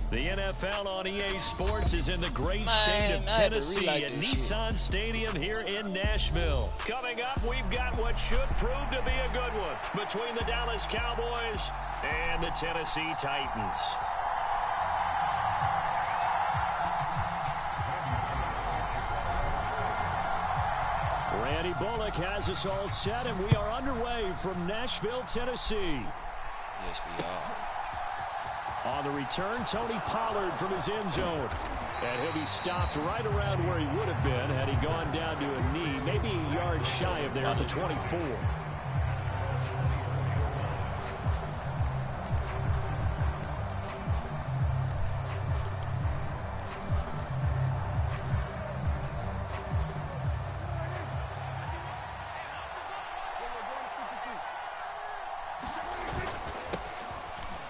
The NFL on EA Sports is in the great state of Tennessee at Nissan Stadium here in Nashville. Coming up, we've got what should prove to be a good one between the Dallas Cowboys and the Tennessee Titans. Randy Bullock has us all set, and we are underway from Nashville, Tennessee. Yes, we are. On the return, Tony Pollard from his end zone. And he'll be stopped right around where he would have been had he gone down to a knee, maybe a yard shy of there at the 24.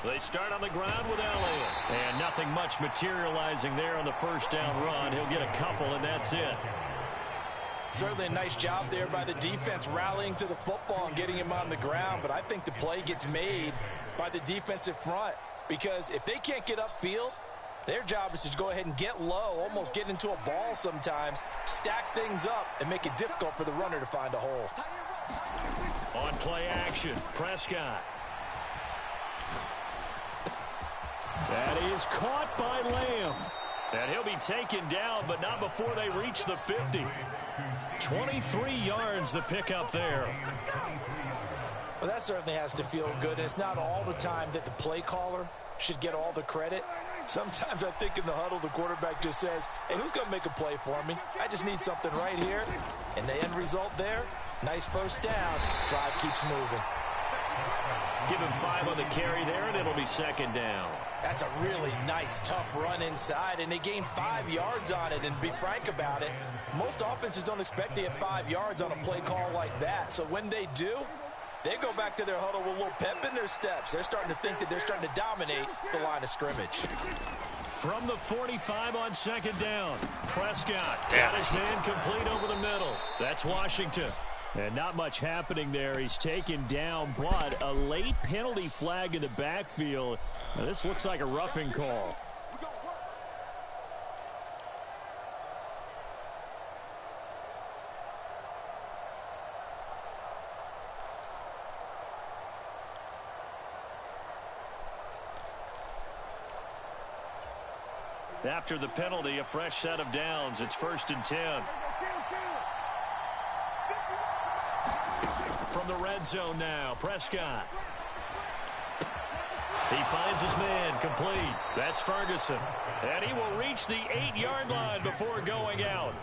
They start on the ground with Elliott. And nothing much materializing there on the first down run. He'll get a couple, and that's it. Certainly a nice job there by the defense rallying to the football and getting him on the ground. But I think the play gets made by the defensive front. Because if they can't get upfield, their job is to go ahead and get low, almost get into a ball sometimes, stack things up, and make it difficult for the runner to find a hole. On play action, Prescott. That is caught by Lamb. And he'll be taken down, but not before they reach the 50. 23 yards the pickup there. Well, that certainly has to feel good. It's not all the time that the play caller should get all the credit. Sometimes I think in the huddle, the quarterback just says, hey, who's going to make a play for me? I just need something right here. And the end result there, nice first down. Drive keeps moving. Give him 5 on the carry there, and it'll be second down. That's a really nice, tough run inside, and they gained 5 yards on it. And to be frank about it, most offenses don't expect to get 5 yards on a play call like that. So when they do, they go back to their huddle with a little pep in their steps. They're starting to think that they're starting to dominate the line of scrimmage. From the 45 on second down, Prescott got his man complete over the middle. That's Washington. And not much happening there. He's taken down, but a late penalty flag in the backfield. Now, this looks like a roughing call. After the penalty, a fresh set of downs. It's 1st and 10. From the red zone now, Prescott. He finds his man complete. That's Ferguson. And he will reach the 8-yard line before going out.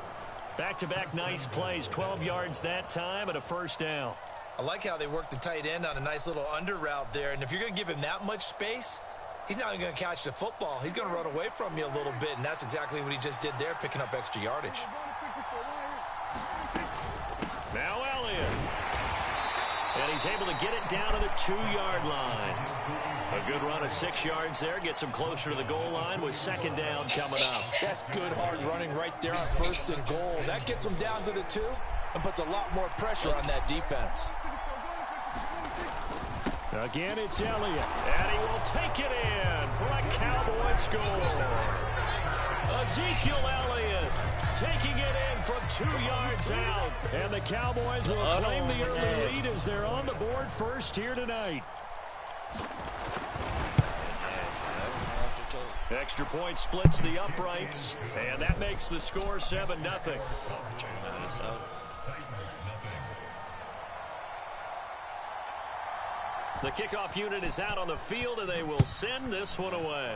Back-to-back nice plays, 12 yards that time and a first down. I like how they work the tight end on a nice little under route there. And if you're going to give him that much space, he's not even going to catch the football. He's going to run away from you a little bit, and that's exactly what he just did there, picking up extra yardage. Now Elliott. And he's able to get it down to the 2-yard line. A good run of 6 yards there. Gets him closer to the goal line with second down coming up. That's good hard running right there on 1st and goal. That gets him down to the 2 and puts a lot more pressure on that defense. Again, it's Elliott. And he will take it in for a Cowboy score. Ezekiel Elliott taking it in from 2 yards out. And the Cowboys will claim the early lead as they're on the board first here tonight. Extra point splits the uprights, and that makes the score 7-0. The kickoff unit is out on the field, and they will send this one away.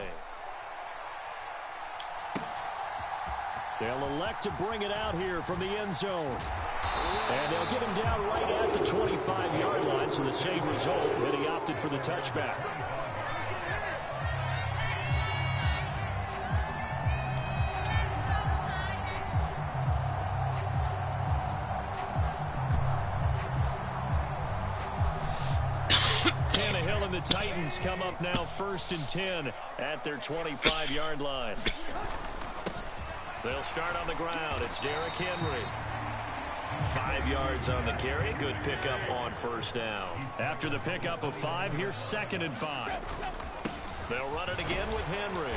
They'll elect to bring it out here from the end zone. And they'll get him down right at the 25-yard line, so the same result, that he opted for the touchback. Tannehill and the Titans come up now 1st and 10 at their 25-yard line. They'll start on the ground. It's Derrick Henry. 5 yards on the carry. Good pickup on first down. After the pickup of 5, here's 2nd and 5. They'll run it again with Henry.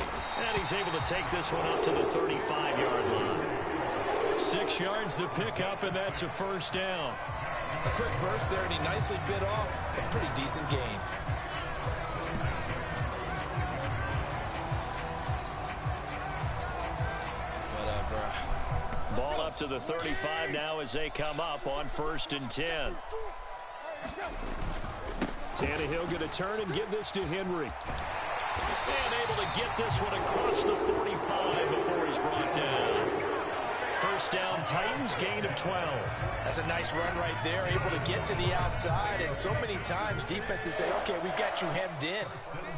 he's able to take this one up to the 35-yard line. 6 yards to pick up, and that's a first down. A quick burst there, and he nicely bit off a pretty decent gain. Whatever. Ball up to the 35 now as they come up on 1st and 10. Tannehill going to turn and give this to Henry. And able to get this one across the 45 before he's brought down. First down, Titans, gain of 12. That's a nice run right there, able to get to the outside. And so many times defenses say, okay, we got you hemmed in.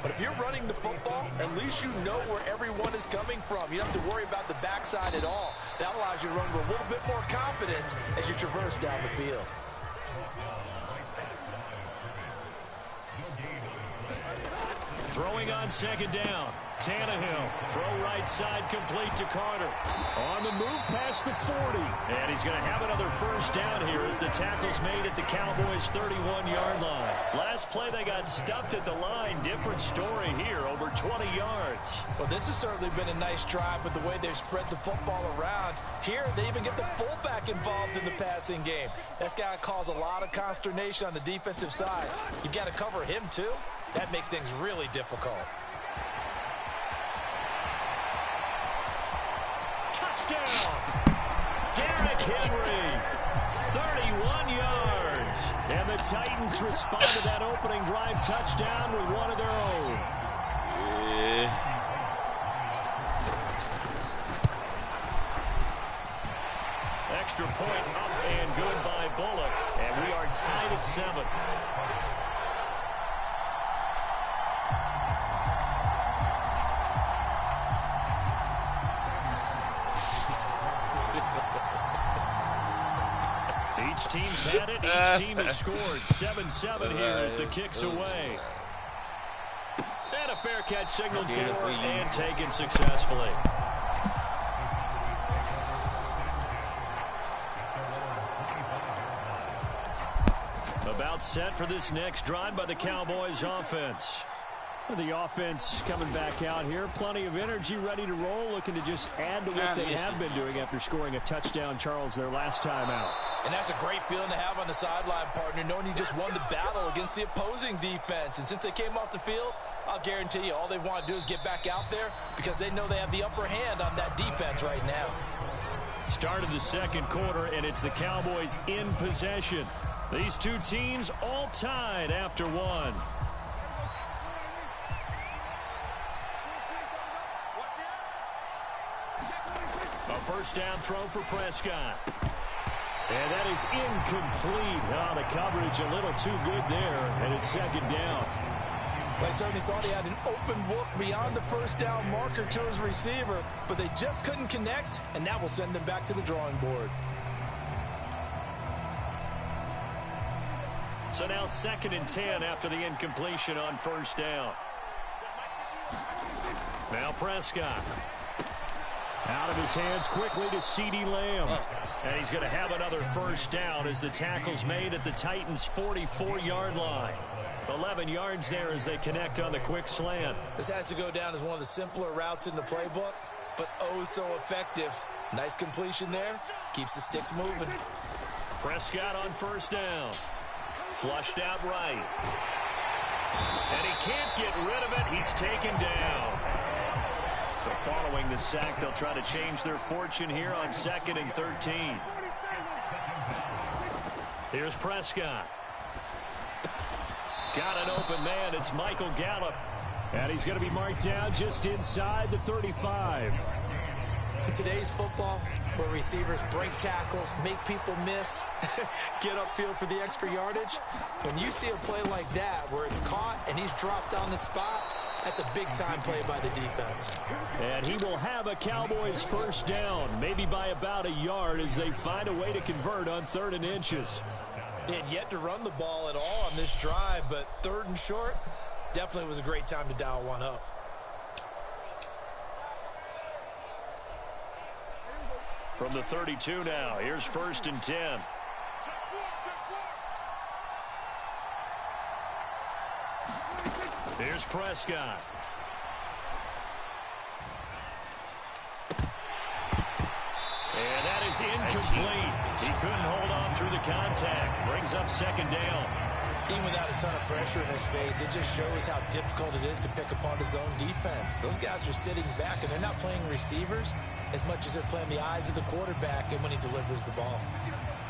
But if you're running the football, at least you know where everyone is coming from. You don't have to worry about the backside at all. That allows you to run with a little bit more confidence as you traverse down the field. Throwing on 2nd down. Tannehill, throw right side, complete to Carter. On the move past the 40. And he's going to have another first down here as the tackle's made at the Cowboys' 31-yard line. Last play, they got stuffed at the line. Different story here, over 20 yards. Well, this has certainly been a nice drive with the way they've spread the football around. Here, they even get the fullback involved in the passing game. That's got to cause a lot of consternation on the defensive side. You've got to cover him, too. That makes things really difficult. Touchdown! Derrick Henry, 31 yards. And the Titans respond to that opening drive touchdown with one of their own. Extra point up and good by Bullock. And we are tied at 7. Each team's had it. Each team has scored. 7-7 here as the kick's away. And a fair catch signaled for and taken successfully. About set for this next drive by the Cowboys offense. The offense coming back out here. Plenty of energy, ready to roll, looking to just add to what they have been doing after scoring a touchdown, Charles, their last time out. And that's a great feeling to have on the sideline, partner, knowing you just won the battle against the opposing defense. And since they came off the field, I'll guarantee you all they want to do is get back out there because they know they have the upper hand on that defense right now. Start of the 2nd quarter, and it's the Cowboys in possession. These two teams all tied after 1. A first down throw for Prescott. And that is incomplete. Oh, the coverage a little too good there, and it's 2nd down. They certainly thought he had an open look beyond the first down marker to his receiver, but they just couldn't connect, and that will send them back to the drawing board. So now 2nd and 10 after the incompletion on first down. Now Prescott. Out of his hands quickly to CeeDee Lamb. And he's going to have another first down as the tackle's made at the Titans' 44-yard line. 11 yards there as they connect on the quick slant. This has to go down as one of the simpler routes in the playbook, but oh so effective. Nice completion there. Keeps the sticks moving. Prescott on first down. Flushed out right. And he can't get rid of it. He's taken down. So following the sack, they'll try to change their fortune here on 2nd and 13. Here's Prescott. Got an open man. It's Michael Gallup. And he's going to be marked down just inside the 35. In today's football, where receivers break tackles, make people miss, get upfield for the extra yardage, when you see a play like that where it's caught and he's dropped on the spot, that's a big-time play by the defense. And he will have a Cowboys first down, maybe by about a yard as they find a way to convert on 3rd and inches. They had yet to run the ball at all on this drive, but 3rd and short definitely was a great time to dial one up. From the 32 now, here's 1st and 10. Here's Prescott. is incomplete. He couldn't hold on through the contact. Brings up second down. Even without a ton of pressure in his face, it just shows how difficult it is to pick apart his own defense. Those guys are sitting back, and they're not playing receivers as much as they're playing the eyes of the quarterback and when he delivers the ball.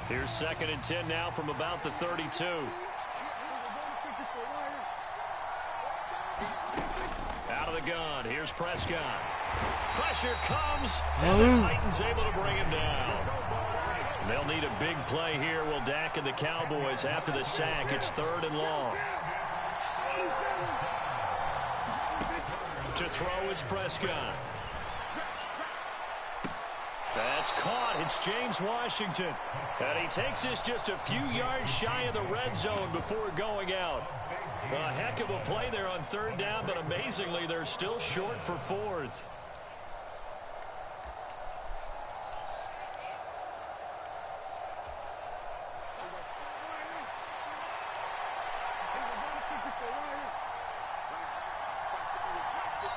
Here's 2nd and 10 now from about the 32. Out of the gun. Here's Prescott. Pressure comes, and the Titans able to bring him down. They'll need a big play here. Will Dak and the Cowboys after the sack. It's 3rd and long. To throw is Prescott. That's caught. It's James Washington. And he takes this just a few yards shy of the red zone before going out. A heck of a play there on 3rd down, but amazingly, they're still short for 4th.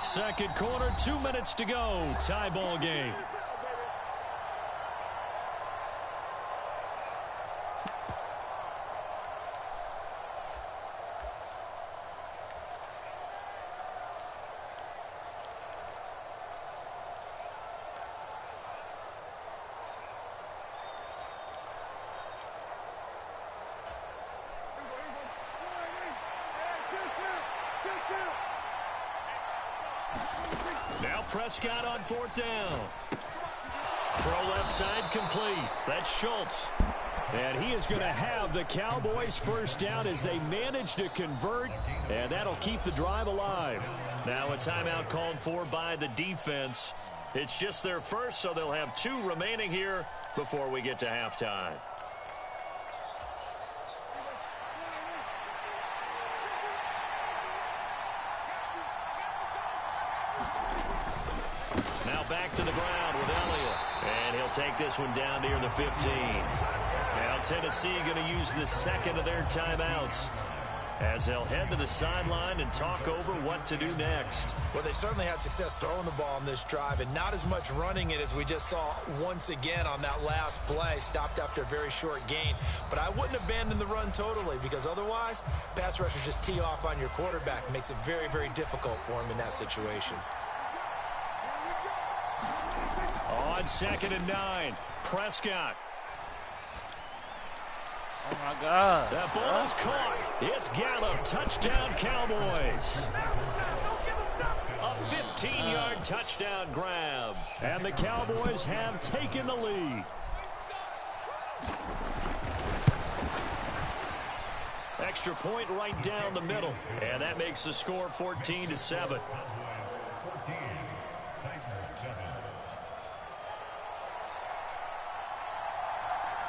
Second quarter, 2 minutes to go. Tie ball game. Now Prescott on 4th down. Throw left side complete. That's Schultz. And he is going to have the Cowboys first down as they manage to convert. And that'll keep the drive alive. Now a timeout called for by the defense. It's just their first, so they'll have 2 remaining here before we get to halftime. Back to the ground with Elliott. And he'll take this one down near the 15. Now Tennessee going to use the 2nd of their timeouts as they'll head to the sideline and talk over what to do next. Well, they certainly had success throwing the ball on this drive and not as much running it as we just saw once again on that last play. Stopped after a very short gain. But I wouldn't abandon the run totally because otherwise, pass rushers just tee off on your quarterback. It makes it very, very difficult for him in that situation. On 2nd and 9, Prescott. Oh, my God. That ball is caught. It's Gallup. Touchdown, Cowboys. A 15-yard touchdown grab. And the Cowboys have taken the lead. Extra point right down the middle. And that makes the score 14-7.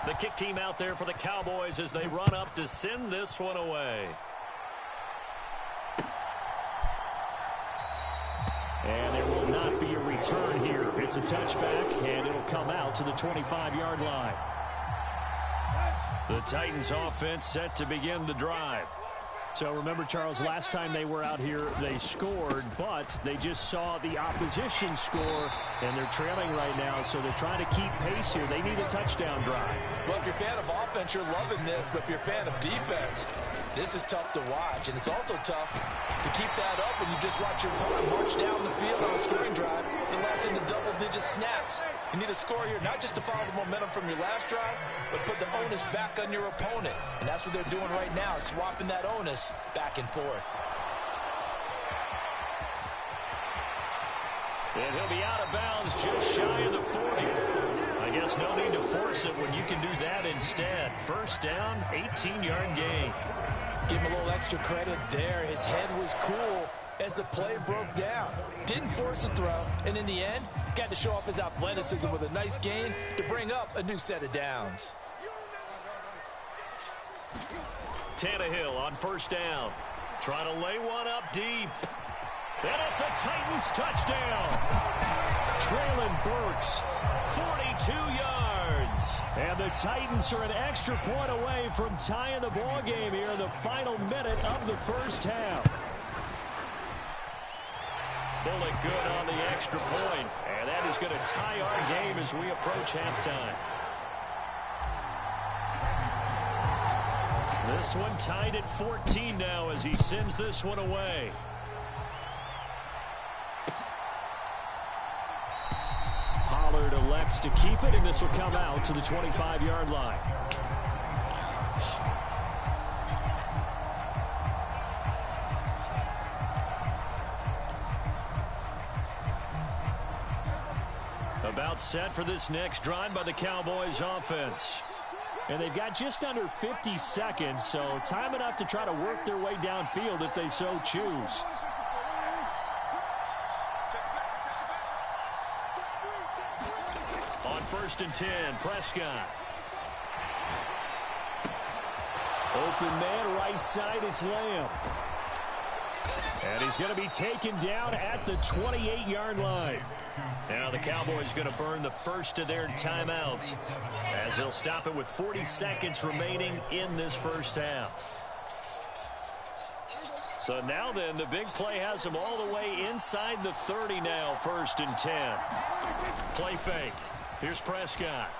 The kick team out there for the Cowboys as they run up to send this one away. And there will not be a return here. It's a touchback, and it'll come out to the 25-yard line. The Titans offense set to begin the drive. So remember, Charles, last time they were out here, they scored, but they just saw the opposition score, and they're trailing right now, so they're trying to keep pace here. They need a touchdown drive. Well, if you're a fan of offense, you're loving this, but if you're a fan of defense, this is tough to watch, and it's also tough to keep that up when you just watch your opponent march down the field on a scoring drive that lasts into double-digit snaps. You need a score here, not just to follow the momentum from your last drive, but put the onus back on your opponent. And that's what they're doing right now, swapping that onus back and forth. And he'll be out of bounds just shy of the 40. I guess no need to force it when you can do that instead. First down, 18-yard gain. Give him a little extra credit there. His head was cool as the play broke down. Didn't force a throw, and in the end, got to show off his athleticism with a nice gain to bring up a new set of downs. Tannehill on first down. Trying to lay one up deep. And it's a Titans touchdown. Traylon Burks, 42 yards. And the Titans are an extra point away from tying the ball game here in the final minute of the first half. Bullock good on the extra point. And that is going to tie our game as we approach halftime. This one tied at 14 now as he sends this one away. Pollard elects to keep it, and this will come out to the 25-yard line. About set for this next drive by the Cowboys offense. And they've got just under 50 seconds, so time enough to try to work their way downfield if they so choose. On 1st and 10, Prescott. Open man, right side, it's Lamb. And he's going to be taken down at the 28-yard line. Now the Cowboys going to burn the first of their timeouts as they'll stop it with 40 seconds remaining in this first half. So now then, the big play has them all the way inside the 30 now, 1st and 10. Play fake. Here's Prescott.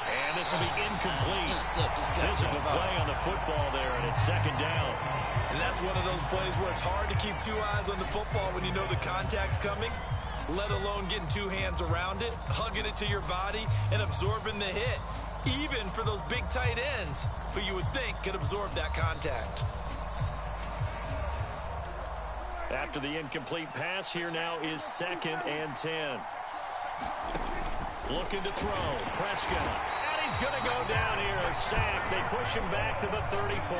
And this will be incomplete. Physical play on the football there, and it's 2nd down. And that's one of those plays where it's hard to keep 2 eyes on the football when you know the contact's coming, let alone getting 2 hands around it, hugging it to your body, and absorbing the hit, even for those big tight ends who you would think could absorb that contact. After the incomplete pass, here now is 2nd and 10. Looking to throw. Prescott. And he's going to go down here. A sack. They push him back to the 34.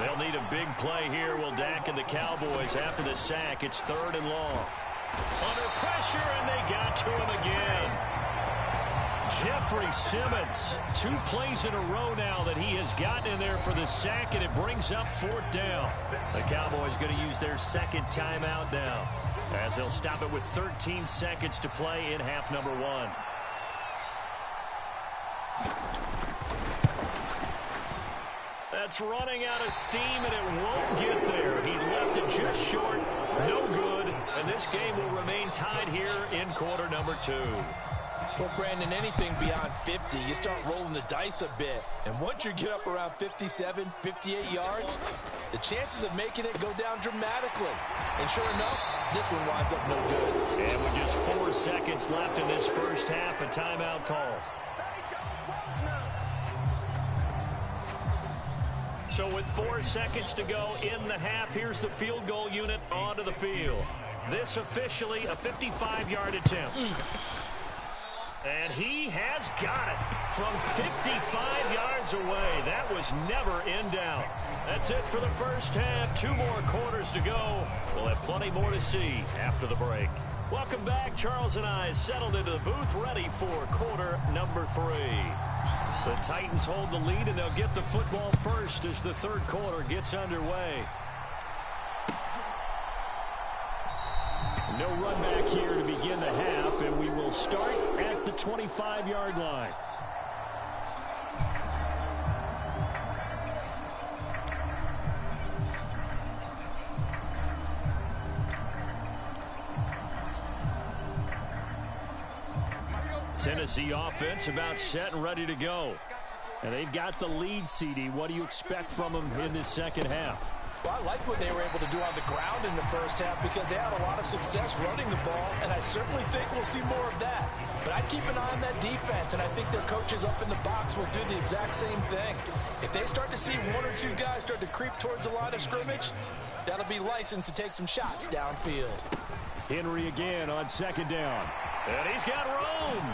They'll need a big play here, will Dak and the Cowboys. After the sack, it's 3rd and long. Under pressure, and they got to him again. Jeffrey Simmons, 2 plays in a row now that he has gotten in there for the sack, and it brings up 4th down. The Cowboys going to use their 2nd timeout now, as they'll stop it with 13 seconds to play in half number 1. That's running out of steam, and it won't get there. He left it just short. No good. And this game will remain tied here in quarter number 2. Well, Brandon, anything beyond 50, you start rolling the dice a bit. And once you get up around 57, 58 yards, the chances of making it go down dramatically. And sure enough, this one winds up no good. And with just 4 seconds left in this first half, a timeout call. So with 4 seconds to go in the half, here's the field goal unit onto the field. This officially a 55-yard attempt. And he has got it from 55 yards away. That was never in doubt. That's it for the first half. 2 more quarters to go. We'll have plenty more to see after the break. Welcome back. Charles and I settled into the booth, ready for quarter number 3. The Titans hold the lead, and they'll get the football first as the 3rd quarter gets underway. No run back here to begin the half, and we will start at the 25-yard line. Tennessee offense about set and ready to go. And they've got the lead, CD. What do you expect from them in this second half? Well, I like what they were able to do on the ground in the first half because they had a lot of success running the ball, and I certainly think we'll see more of that. But I'd keep an eye on that defense, and I think their coaches up in the box will do the exact same thing. If they start to see 1 or 2 guys start to creep towards the line of scrimmage, that'll be licensed to take some shots downfield. Henry again on 2nd down. And he's got room.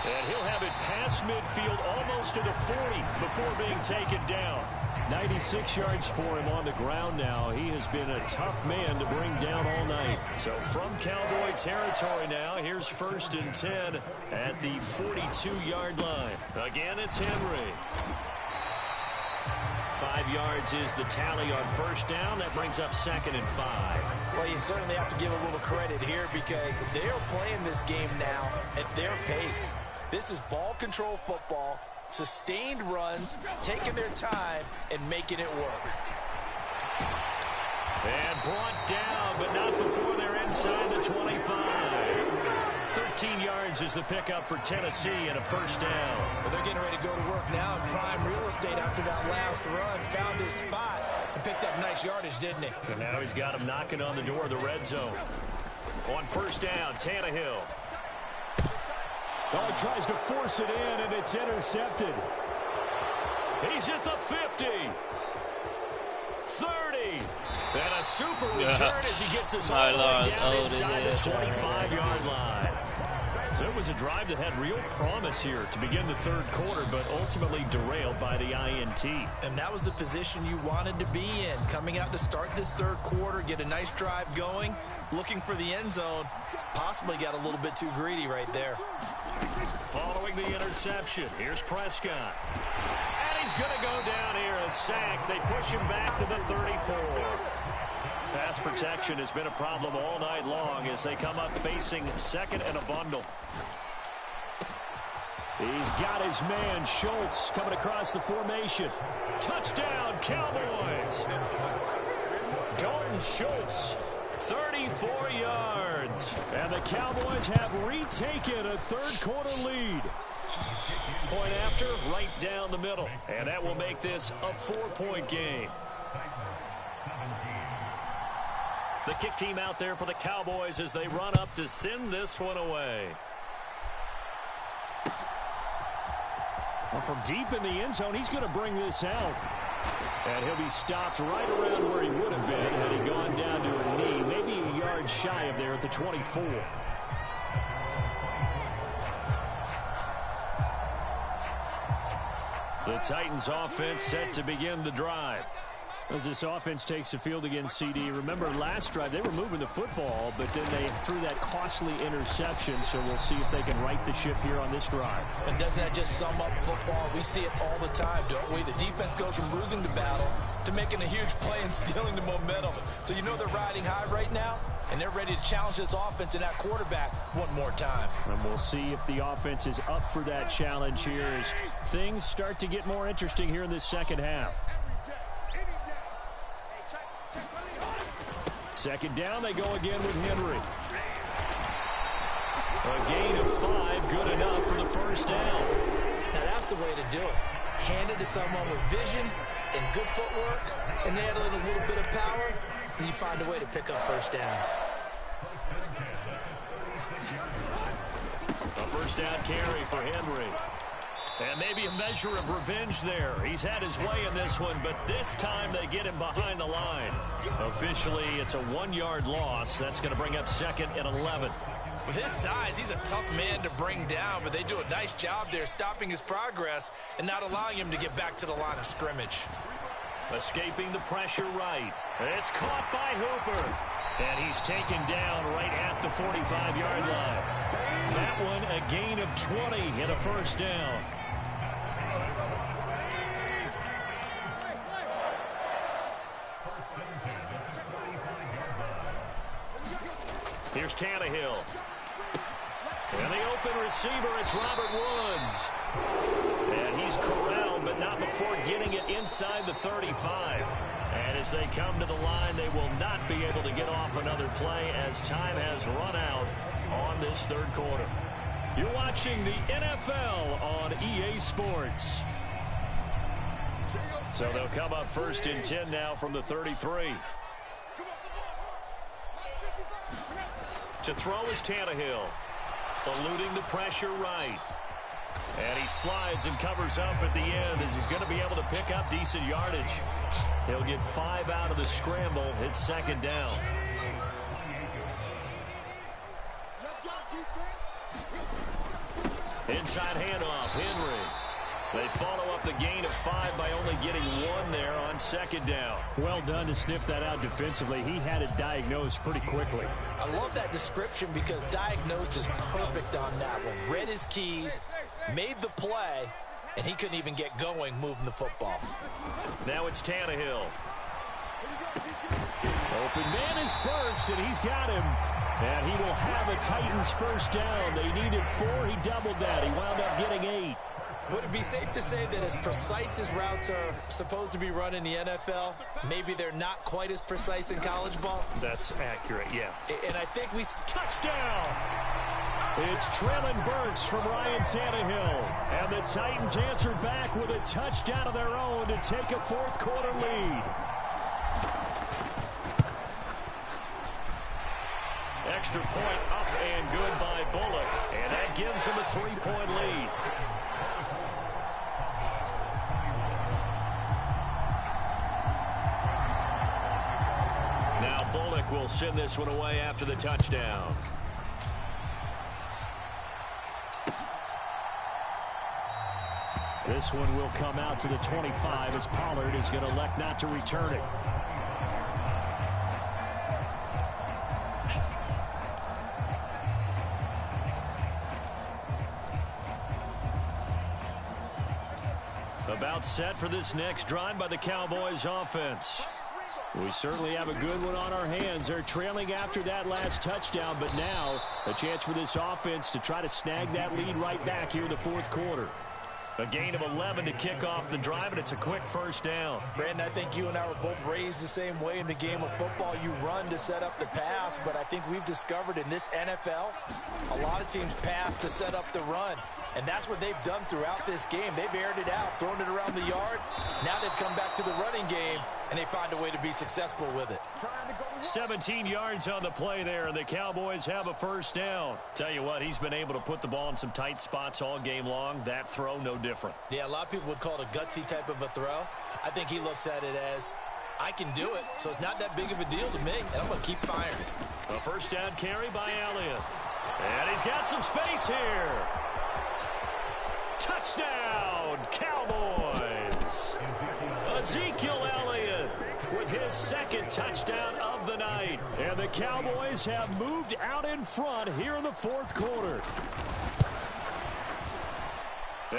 And he'll have it past midfield almost to the 40 before being taken down. 96 yards for him on the ground now. He has been a tough man to bring down all night. So from Cowboy territory now, here's 1st and 10 at the 42-yard line. Again, it's Henry. 5 yards is the tally on 1st down. That brings up 2nd and 5. Well, you certainly have to give a little credit here because they are playing this game now at their pace. This is ball control football, sustained runs, taking their time, and making it work. And brought down, but 15 yards is the pickup for Tennessee and a first down. Well, they're getting ready to go to work now in prime real estate after that last run. Found his spot and picked up nice yardage, didn't he? And now he's got him knocking on the door of the red zone. On first down, Tannehill. Oh, he tries to force it in, and it's intercepted. He's at the 50. 30. And a super return as he gets us all the way down inside the 25-yard line. So it was a drive that had real promise here to begin the third quarter, but ultimately derailed by the INT. And that was the position you wanted to be in. Coming out to start this third quarter, get a nice drive going, looking for the end zone. Possibly got a little bit too greedy right there. Following the interception, here's Prescott. And he's going to go down here, a sack. They push him back to the 34. Pass protection has been a problem all night long as they come up facing second and a bundle. He's got his man, Schultz, coming across the formation. Touchdown, Cowboys! Dalton Schultz, 34 yards. And the Cowboys have retaken a third-quarter lead. Point after, right down the middle. And that will make this a 4-point game. The kick team out there for the Cowboys as they run up to send this one away. Well, from deep in the end zone, he's going to bring this out. And he'll be stopped right around where he would have been had he gone down to a knee, maybe a yard shy of there at the 24. The Titans offense set to begin the drive. As this offense takes the field against CD, remember last drive they were moving the football, but then they threw that costly interception, so we'll see if they can right the ship here on this drive. And doesn't that just sum up football? We see it all the time, don't we? The defense goes from losing the battle to making a huge play and stealing the momentum. So you know they're riding high right now, and they're ready to challenge this offense and that quarterback one more time. And we'll see if the offense is up for that challenge here as things start to get more interesting here in this second half. Second down, they go again with Henry. A gain of 5, good enough for the first down. Now that's the way to do it. Hand it to someone with vision and good footwork, and add in a little bit of power, and you find a way to pick up first downs. A first down carry for Henry. And maybe a measure of revenge there. He's had his way in this one, but this time they get him behind the line. Officially, it's a 1-yard loss. That's going to bring up second and 11. With his size, he's a tough man to bring down, but they do a nice job there stopping his progress and not allowing him to get back to the line of scrimmage. Escaping the pressure right. It's caught by Hooper. And he's taken down right at the 45-yard line. That one a gain of 20 and a first down. Here's Tannehill. And the open receiver, it's Robert Woods. And he's corralled, but not before getting it inside the 35. And as they come to the line, they will not be able to get off another play as time has run out on this third quarter. You're watching the NFL on EA Sports. So they'll come up first and 10 now from the 33. To throw is Tannehill, eluding the pressure right. And he slides and covers up at the end as he's going to be able to pick up decent yardage. He'll get 5 out of the scramble. It's second down. Inside handoff, Henry. They follow up the gain of 5 by only getting 1 there on second down. Well done to sniff that out defensively. He had it diagnosed pretty quickly. I love that description because diagnosed is perfect on that one. Read his keys, made the play, and he couldn't even get going moving the football. Now it's Tannehill. Open man is Burks, and he's got him. And he will have a Titans first down. They needed 4. He doubled that. He wound up getting 8. Would it be safe to say that as precise as routes are supposed to be run in the NFL, maybe they're not quite as precise in college ball? That's accurate, yeah. And I think we... Touchdown! It's Traylon Burks from Ryan Tannehill. And the Titans answer back with a touchdown of their own to take a fourth-quarter lead. Extra point up and good by Bullock. And that gives him a 3-point lead. Now Bullock will send this one away after the touchdown. This one will come out to the 25 as Pollard is going to elect not to return it. About set for this next drive by the Cowboys offense. We certainly have a good one on our hands. They're trailing after that last touchdown, but now a chance for this offense to try to snag that lead right back here in the fourth quarter. A gain of 11 to kick off the drive, and it's a quick first down. Brandon, I think you and I were both raised the same way in the game of football. You run to set up the pass, but I think we've discovered in this NFL, a lot of teams pass to set up the run. And that's what they've done throughout this game. They've aired it out, thrown it around the yard. Now they've come back to the running game, and they find a way to be successful with it. 17 yards on the play there, and the Cowboys have a first down. Tell you what, he's been able to put the ball in some tight spots all game long. That throw, no different. Yeah, a lot of people would call it a gutsy type of a throw. I think he looks at it as, I can do it, so it's not that big of a deal to me, and I'm going to keep firing. A first down carry by Elliott. And he's got some space here. Touchdown, Cowboys! Ezekiel Elliott with his second touchdown of the night. And the Cowboys have moved out in front here in the fourth quarter.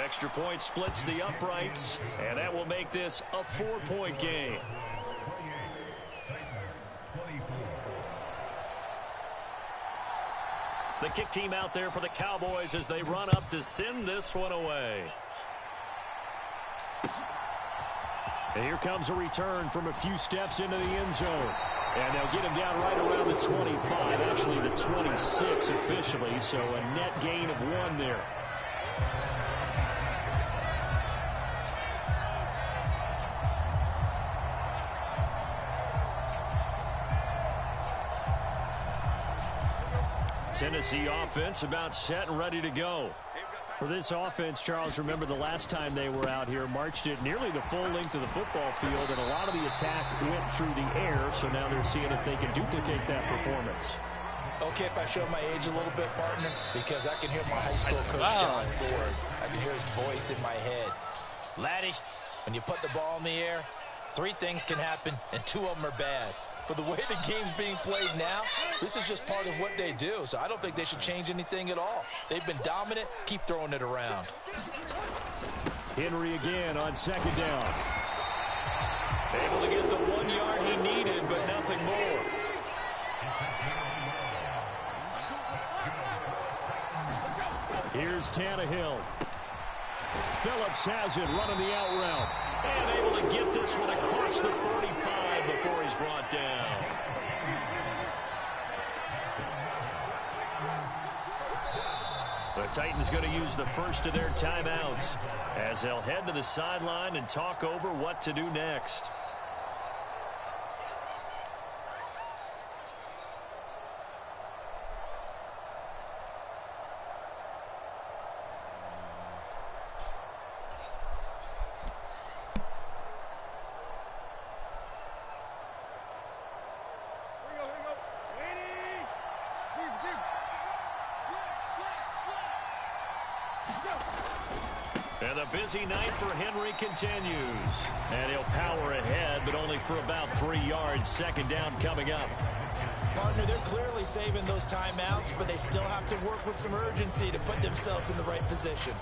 Extra point splits the uprights, and that will make this a 4-point game. The kick team out there for the Cowboys as they run up to send this one away. And here comes a return from a few steps into the end zone. And they'll get him down right around the 25, actually the 26 officially, so a net gain of 1 there. Tennessee offense about set and ready to go. For this offense, Charles, remember the last time they were out here, marched it nearly the full length of the football field, and a lot of the attack went through the air, so now they're seeing if they can duplicate that performance. Okay, if I show my age a little bit, partner, because I can hear my high school coach, John Ford. I can hear his voice in my head. Laddie, when you put the ball in the air, 3 things can happen, and 2 of them are bad. For the way the game's being played now, this is just part of what they do. So I don't think they should change anything at all. They've been dominant. Keep throwing it around. Henry again on second down. Able to get the 1 yard he needed, but nothing more. Here's Tannehill. Phillips has it, running the out route. And able to get this one across the 45 before he's brought down. The Titans going to use the first of their timeouts as they'll head to the sideline and talk over what to do next. And the busy night for Henry continues. And he'll power ahead, but only for about 3 yards. Second down coming up. Partner, they're clearly saving those timeouts, but they still have to work with some urgency to put themselves in the right position.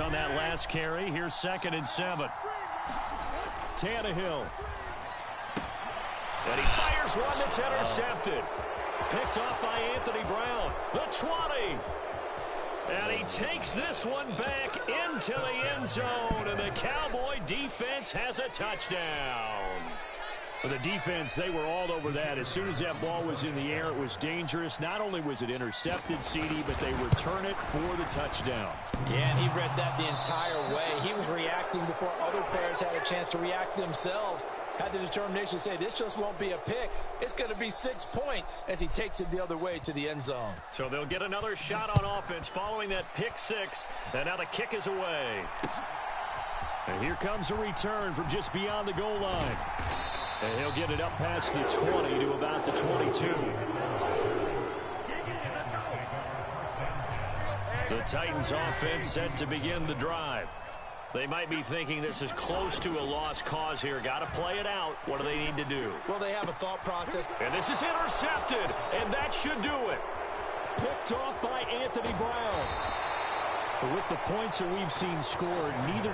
On that last carry. Here's 2nd and 7. Tannehill. And he fires one that's intercepted. Picked off by Anthony Brown. The 20. And he takes this one back into the end zone, and the Cowboy defense has a touchdown. For the defense, they were all over that. As soon as that ball was in the air, it was dangerous. Not only was it intercepted, CD, but they return it for the touchdown. Yeah, and he read that the entire way. He was reacting before other players had a chance to react themselves. Had the determination to say, this just won't be a pick. It's going to be 6 points as he takes it the other way to the end zone. So they'll get another shot on offense following that pick six. And now the kick is away. And here comes a return from just beyond the goal line. And he'll get it up past the 20 to about the 22. The Titans offense set to begin the drive. They might be thinking this is close to a lost cause here. Got to play it out. What do they need to do? Well, they have a thought process. And this is intercepted, and that should do it. Picked off by Anthony Brown. But with the points that we've seen scored, neither